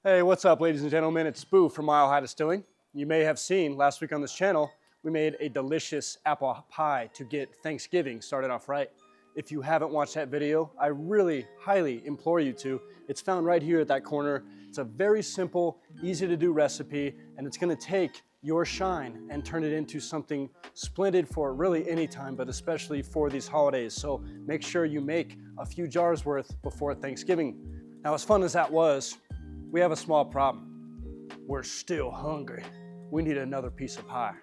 Hey, what's up, ladies and gentlemen? It's Boo from Mile High Distilling. You may have seen last week on this channel, we made a delicious apple pie to get Thanksgiving started off right. If you haven't watched that video, I really highly implore you to. It's found right here at that corner. It's a very simple, easy to do recipe, and it's gonna take your shine and turn it into something splendid for really any time, but especially for these holidays. So make sure you make a few jars worth before Thanksgiving. Now, as fun as that was, we have a small problem. We're still hungry. We need another piece of pie.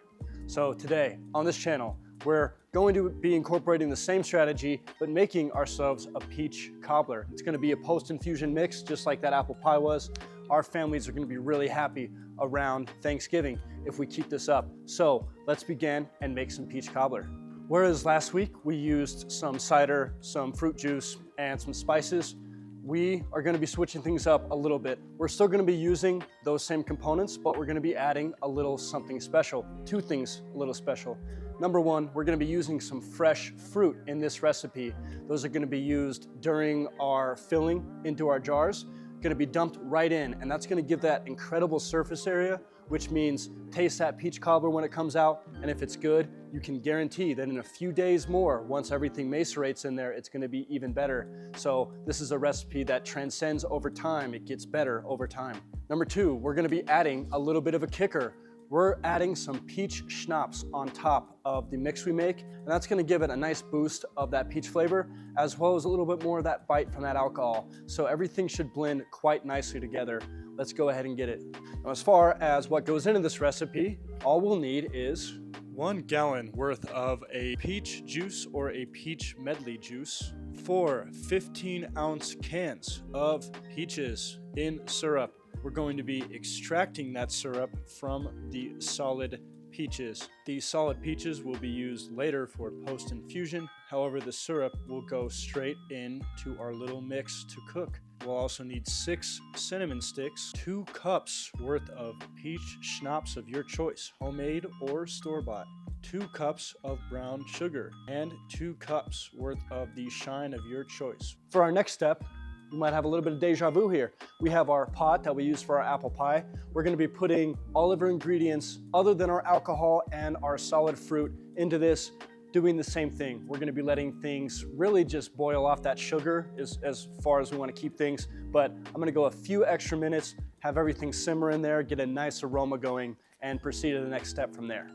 So today on this channel, we're going to be incorporating the same strategy, but making ourselves a peach cobbler. It's gonna be a post-infusion mix, just like that apple pie was. Our families are gonna be really happy around Thanksgiving if we keep this up. So let's begin and make some peach cobbler. Whereas last week we used some cider, some fruit juice, and some spices, we are gonna be switching things up a little bit. We're still gonna be using those same components, but we're gonna be adding a little something special. Two things a little special. Number one, we're gonna be using some fresh fruit in this recipe. Those are gonna be used during our filling into our jars, gonna be dumped right in, and that's gonna give that incredible surface area, which means taste that peach cobbler when it comes out, and if it's good, you can guarantee that in a few days more, once everything macerates in there, it's gonna be even better. So this is a recipe that transcends over time. It gets better over time. Number two, we're gonna be adding a little bit of a kicker. We're adding some peach schnapps on top of the mix we make, and that's gonna give it a nice boost of that peach flavor, as well as a little bit more of that bite from that alcohol. So everything should blend quite nicely together. Let's go ahead and get it. Now, as far as what goes into this recipe, all we'll need is 1 gallon worth of a peach juice or a peach medley juice, 4 15-ounce cans of peaches in syrup. We're going to be extracting that syrup from the solid peaches. These solid peaches will be used later for post-infusion. However, the syrup will go straight into our little mix to cook. We'll also need 6 cinnamon sticks, 2 cups worth of peach schnapps of your choice, homemade or store-bought, 2 cups of brown sugar, and 2 cups worth of the shine of your choice. For our next step, you might have a little bit of deja vu here. We have our pot that we use for our apple pie. We're gonna be putting all of our ingredients other than our alcohol and our solid fruit into this, doing the same thing. We're gonna be letting things really just boil off that sugar as far as we wanna keep things, but I'm gonna go a few extra minutes, have everything simmer in there, get a nice aroma going, and proceed to the next step from there.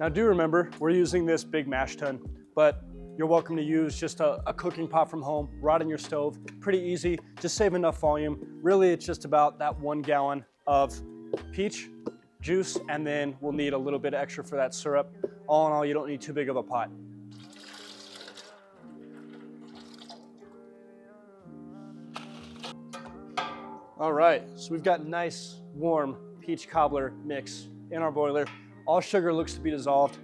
Now do remember, we're using this big mash tun, but you're welcome to use just a cooking pot from home, right on your stove. Pretty easy, just save enough volume. Really, it's just about that 1 gallon of peach juice, and then we'll need a little bit extra for that syrup. All in all, you don't need too big of a pot. All right, so we've got nice, warm peach cobbler mix in our boiler. All sugar looks to be dissolved.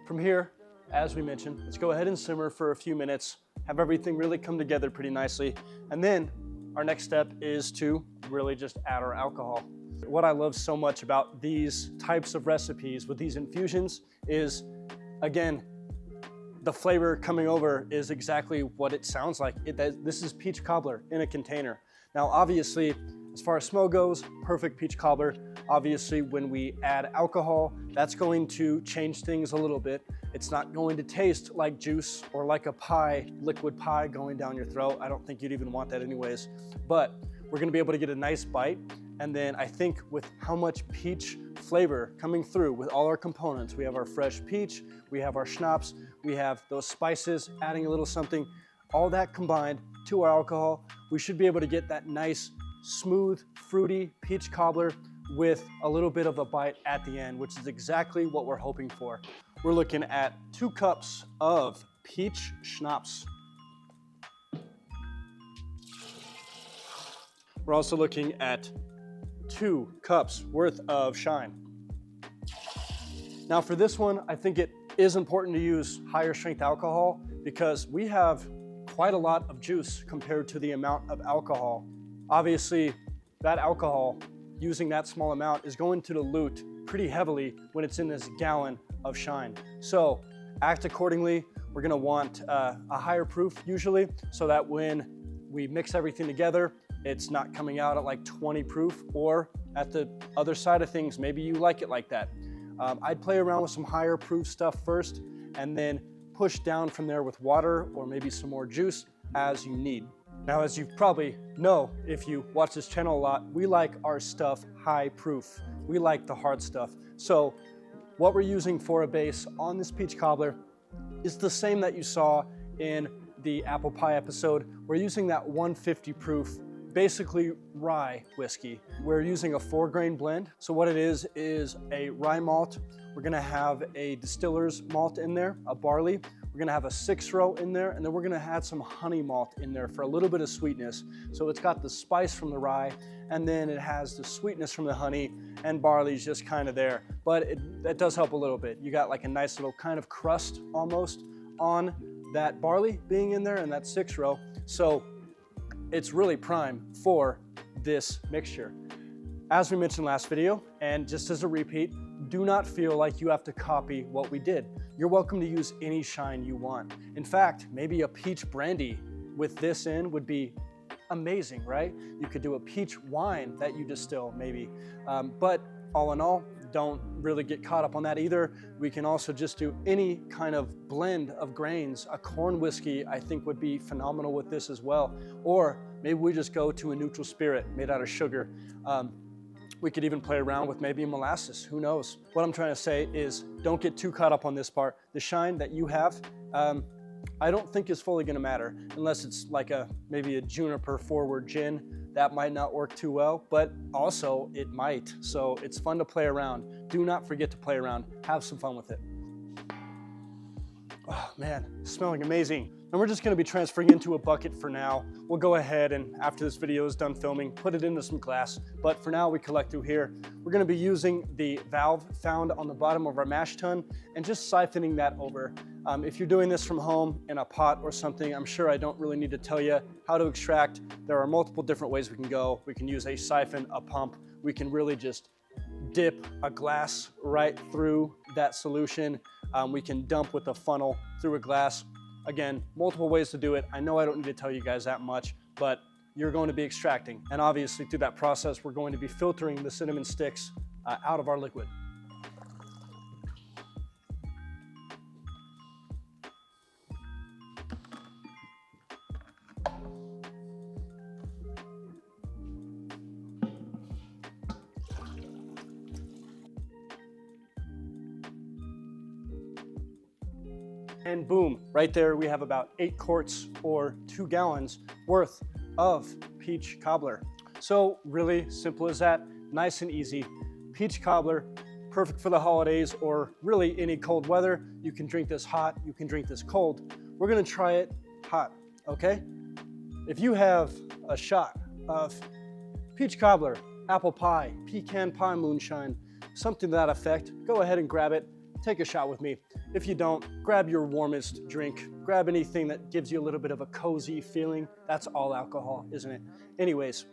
From here, as we mentioned, let's go ahead and simmer for a few minutes, have everything really come together pretty nicely. And then our next step is to really just add our alcohol. What I love so much about these types of recipes with these infusions is, again, the flavor coming over is exactly what it sounds like. This is peach cobbler in a container. Now, obviously, as far as smell goes, perfect peach cobbler. Obviously, when we add alcohol, that's going to change things a little bit. It's not going to taste like juice or like a pie, liquid pie going down your throat. I don't think you'd even want that anyways. But we're gonna be able to get a nice bite. And then I think with how much peach flavor coming through with all our components, we have our fresh peach, we have our schnapps, we have those spices, adding a little something, all that combined to our alcohol, we should be able to get that nice, smooth, fruity peach cobbler with a little bit of a bite at the end, which is exactly what we're hoping for. We're looking at 2 cups of peach schnapps. We're also looking at 2 cups worth of shine. Now for this one, I think it is important to use higher strength alcohol because we have quite a lot of juice compared to the amount of alcohol. Obviously, that alcohol, using that small amount, is going to dilute pretty heavily when it's in this gallon of shine. So act accordingly. We're gonna want a higher proof usually, so that when we mix everything together, it's not coming out at like 20 proof, or at the other side of things, maybe you like it like that. I'd play around with some higher proof stuff first, and then push down from there with water or maybe some more juice as you need. Now, as you probably know, if you watch this channel a lot, we like our stuff high proof. We like the hard stuff. So what we're using for a base on this peach cobbler is the same that you saw in the apple pie episode. We're using that 150 proof, basically rye whiskey. We're using a 4-grain blend. So what it is a rye malt. We're gonna have a distiller's malt in there, a barley. We're gonna have a 6-row in there, and then we're gonna add some honey malt in there for a little bit of sweetness. So it's got the spice from the rye, and then it has the sweetness from the honey, and barley's just kind of there. But that does help a little bit. You got like a nice little kind of crust almost on that barley being in there and that 6-row. So it's really prime for this mixture. As we mentioned last video, and just as a repeat, do not feel like you have to copy what we did. You're welcome to use any shine you want. In fact, maybe a peach brandy with this in would be amazing, right? You could do a peach wine that you distill maybe. But all in all, don't really get caught up on that either. We can also just do any kind of blend of grains. A corn whiskey, I think, would be phenomenal with this as well. Or maybe we just go to a neutral spirit made out of sugar. We could even play around with maybe molasses, who knows? What I'm trying to say is don't get too caught up on this part. The shine that you have, I don't think is fully gonna matter unless it's like maybe a juniper forward gin. That might not work too well, but also it might. So it's fun to play around. Do not forget to play around. Have some fun with it. Oh man, smelling amazing. And we're just gonna be transferring into a bucket for now. We'll go ahead and after this video is done filming, put it into some glass. But for now, we collect through here. We're gonna be using the valve found on the bottom of our mash tun and just siphoning that over. If you're doing this from home in a pot or something, I'm sure I don't really need to tell you how to extract. There are multiple different ways we can go. We can use a siphon, a pump. We can really just dip a glass right through that solution. We can dump with a funnel through a glass. Again, multiple ways to do it. I know I don't need to tell you guys that much, but you're going to be extracting. And obviously through that process, we're going to be filtering the cinnamon sticks out of our liquid. And boom, right there we have about 8 quarts or 2 gallons worth of peach cobbler. So really simple as that, nice and easy. Peach cobbler, perfect for the holidays or really any cold weather. You can drink this hot, you can drink this cold. We're gonna try it hot, okay? If you have a shot of peach cobbler, apple pie, pecan pie moonshine, something to that effect, go ahead and grab it. Take a shot with me. If you don't, grab your warmest drink. Grab anything that gives you a little bit of a cozy feeling. That's all alcohol, isn't it? Anyways,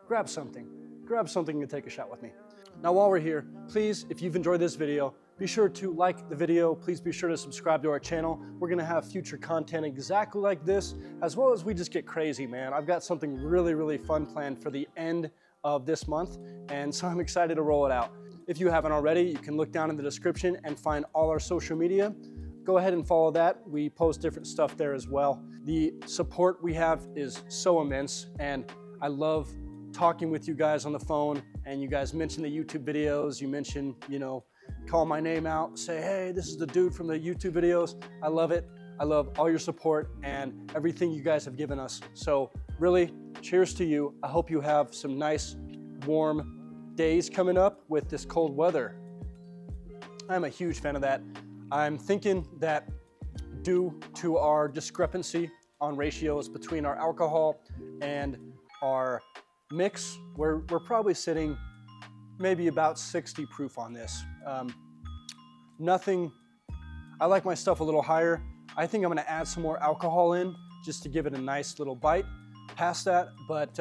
grab something. Grab something and take a shot with me. Now, while we're here, please, if you've enjoyed this video, be sure to like the video. Please be sure to subscribe to our channel. We're gonna have future content exactly like this, as well as we just get crazy, man. I've got something really, really fun planned for the end of this month, and so I'm excited to roll it out. If you haven't already, you can look down in the description and find all our social media. Go ahead and follow that. We post different stuff there as well. The support we have is so immense, and I love talking with you guys on the phone, and you guys mention the YouTube videos. You mention, call my name out, say, hey, this is the dude from the YouTube videos. I love it. I love all your support and everything you guys have given us. So really, cheers to you. I hope you have some nice, warm days coming up with this cold weather. I'm a huge fan of that. I'm thinking that due to our discrepancy on ratios between our alcohol and our mix, we're probably sitting maybe about 60 proof on this. I like my stuff a little higher. I think I'm gonna add some more alcohol in just to give it a nice little bite past that, but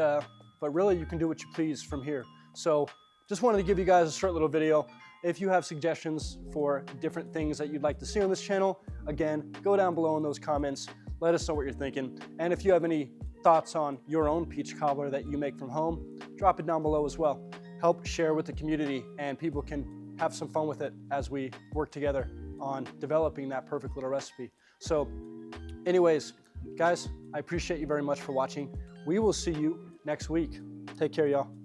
really you can do what you please from here. So just wanted to give you guys a short little video. If you have suggestions for different things that you'd like to see on this channel, again, go down below in those comments. Let us know what you're thinking. And if you have any thoughts on your own peach cobbler that you make from home, drop it down below as well. Help share with the community and people can have some fun with it as we work together on developing that perfect little recipe. So anyways, guys, I appreciate you very much for watching. We will see you next week. Take care, y'all.